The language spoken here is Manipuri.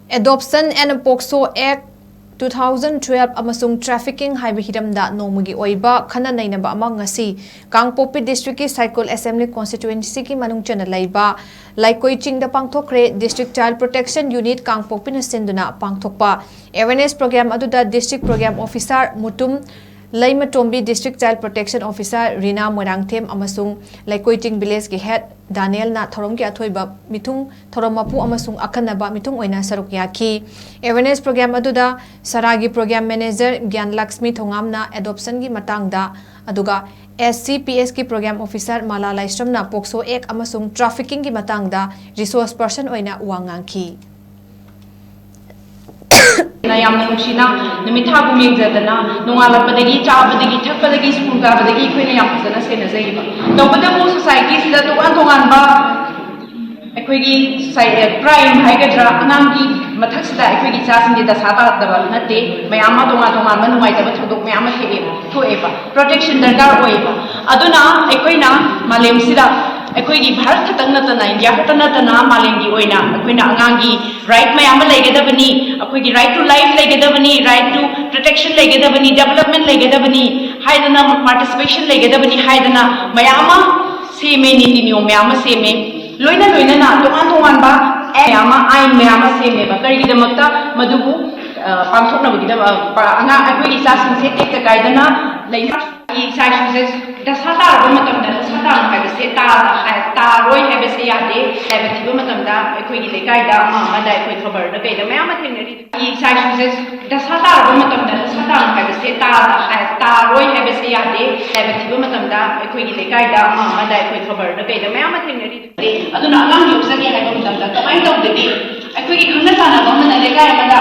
Adoption and Pocso Act 2012 Amasung Trafficking Haiba Hiramda Nongmagi Oiba Khanna Neinaba ngasi KANGPOKPI District ki SAIKUL Assembly Constituency ki manung chana LEIBA LEIKOICHING da PANGTHOKKHRE District Child Protection Unit KANGPOKPI na sinduna PANGTHOKPA Awareness Program aduda District Program Officer Mutum Laimatombi District Child Protection Officer Rina Moirangthem Amasung LEIKOICHING Village ki Head Daniel na thorom ki athoiba mitung thoromapu amasung akhanaba mitung oina saruk yaki Awareness Program aduda Saragi Program Manager Gyan Lakshmi Thongamna Adoption gi matangda aduga SCPS ki Program Officer Mala Laistramna Pocso Act amasung Trafficking gi matangda Resource Person oina uangangki Yamna nushina numitha bumi jadana nungala padagi cha padagi thak padagi school ka padagi khoina yam phasana sena jaiba tawbada mo society sida tokan tongan ba ekhoigi crime haigadra anamgi mathak sida ekhoigi cha sinde da saba da nate mayama tongan manumai da thodok mayama thoeba protection darkar oiba aduna ekhoina malem sida ekhoigi bharat khatang natana india khatang natana malengi oina ekhoina angangi right mayam laigedabani ekhoigi right to life laigedabani right to protection laigedabani development laigedabani haidana participation laigedabani haidana mayama seme niti niyom mayama seme loina na tongan ba mayama ain mayama seme ba karigidamakta madubu pangthokna bugida anga ekhoigi sa sinse tek kaidana leina exercises dasata matamda dasata haibase ta roi haibase yade haibati matamda ekhoigi lekaida amada ekhoi khabar da kaida mayam thenari exercises dasata matamda dasata haibase ta roi haibase yade haibati matamda ekhoigi lekaida amada ekhoi khabar da kaida mayam thenari aduna angang yusage haiba matamda kamai tawdedi ekhoigi khangna sana ba mana lekai amada